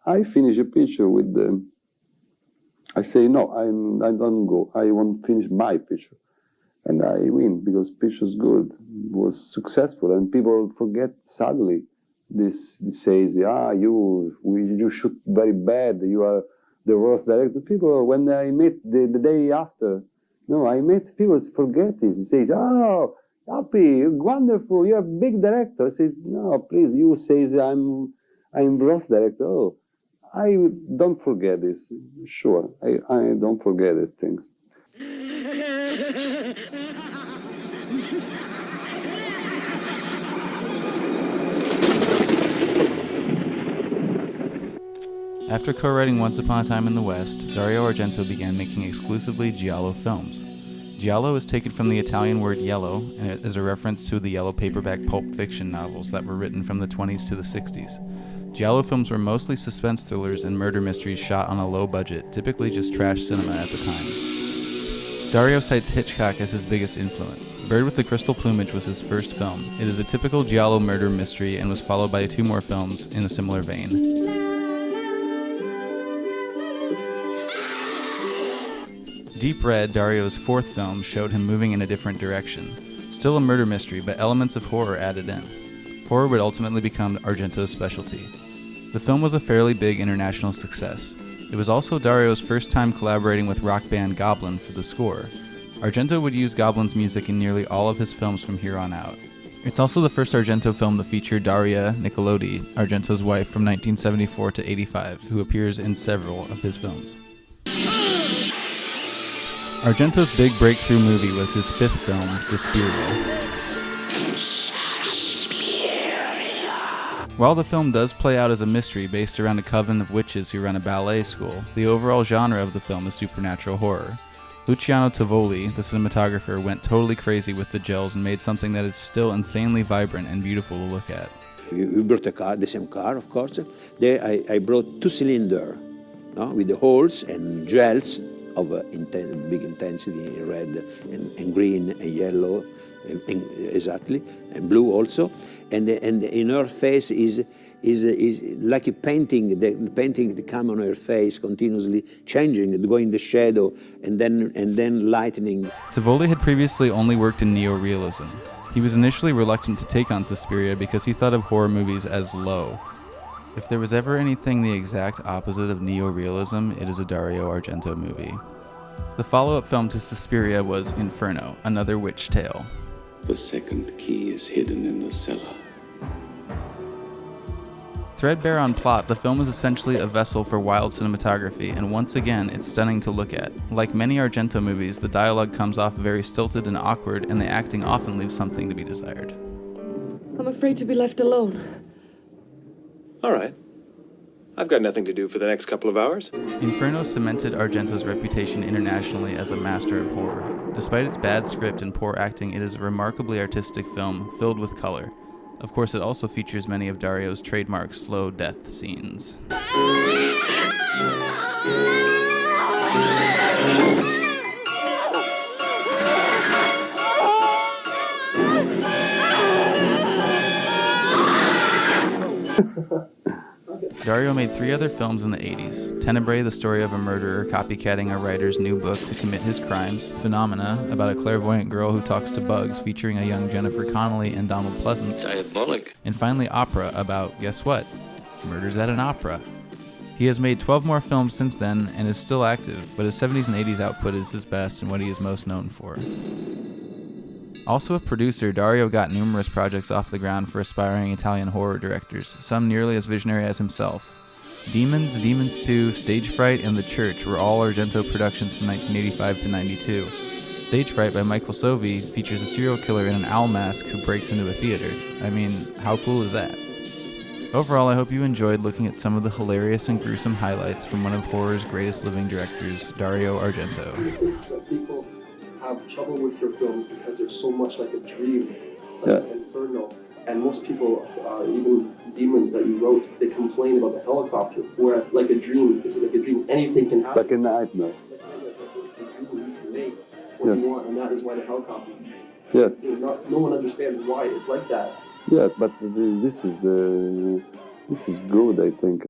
I finish a picture with the. I say no, I don't go. I want to finish my picture, and I win because picture's good, was successful, and people forget suddenly. This says, you shoot very bad. You are the worst director. People, when I met the day after, no, I met people forget this. They say, oh, happy, wonderful, you're a big director. I say, no, please, you say I'm worst director. Oh, I don't forget this. Sure, I don't forget these things. After co-writing Once Upon a Time in the West, Dario Argento began making exclusively giallo films. Giallo is taken from the Italian word yellow, and it is a reference to the yellow paperback pulp fiction novels that were written from the 20s to the 60s. Giallo films were mostly suspense thrillers and murder mysteries shot on a low budget, typically just trash cinema at the time. Dario cites Hitchcock as his biggest influence. Bird with the Crystal Plumage was his first film. It is a typical giallo murder mystery and was followed by 2 more films in a similar vein. Deep Red, Dario's 4th film, showed him moving in a different direction. Still a murder mystery, but elements of horror added in. Horror would ultimately become Argento's specialty. The film was a fairly big international success. It was also Dario's first time collaborating with rock band Goblin for the score. Argento would use Goblin's music in nearly all of his films from here on out. It's also the first Argento film to feature Daria Nicolodi, Argento's wife from 1974 to 85, who appears in several of his films. Argento's big breakthrough movie was his 5th film, Suspiria. While the film does play out as a mystery based around a coven of witches who run a ballet school, the overall genre of the film is supernatural horror. Luciano Tovoli, the cinematographer, went totally crazy with the gels and made something that is still insanely vibrant and beautiful to look at. We brought a car, the same car, of course. There I brought 2 cylinders, no, with the holes and gels of big intensity in red and green and yellow, exactly, and blue also. And in her face is like a painting. The painting that comes on her face continuously changing, going the shadow and then lightening. Tovoli had previously only worked in neorealism. He was initially reluctant to take on Suspiria because he thought of horror movies as low. If there was ever anything the exact opposite of neorealism, it is a Dario Argento movie. The follow-up film to Suspiria was Inferno, another witch tale. The second key is hidden in the cellar. Threadbare on plot, the film is essentially a vessel for wild cinematography, and once again, it's stunning to look at. Like many Argento movies, the dialogue comes off very stilted and awkward, and the acting often leaves something to be desired. I'm afraid to be left alone. All right. I've got nothing to do for the next couple of hours. Inferno cemented Argento's reputation internationally as a master of horror. Despite its bad script and poor acting, it is a remarkably artistic film filled with color. Of course, it also features many of Dario's trademark slow death scenes. Dario made 3 other films in the 80s. Tenebrae, the story of a murderer copycatting a writer's new book to commit his crimes. Phenomena, about a clairvoyant girl who talks to bugs, featuring a young Jennifer Connelly and Donald Pleasance. Diabolic. And finally Opera, about, guess what? Murders at an opera. He has made 12 more films since then and is still active, but his 70s and 80s output is his best and what he is most known for. Also a producer, Dario got numerous projects off the ground for aspiring Italian horror directors, some nearly as visionary as himself. Demons, Demons 2, Stage Fright, and The Church were all Argento productions from 1985 to 92. Stage Fright by Michael Sovi features a serial killer in an owl mask who breaks into a theater. I mean, how cool is that? Overall, I hope you enjoyed looking at some of the hilarious and gruesome highlights from one of horror's greatest living directors, Dario Argento. People have trouble with your films because they're so much like a dream, such as Inferno. And most people, even Demons that you wrote, they complain about the helicopter. Whereas like a dream, it's like a dream, anything can happen. Like a nightmare. What you want, and that is why the helicopter. Yes. No one understands why it's like that. Yes, but this is good, I think.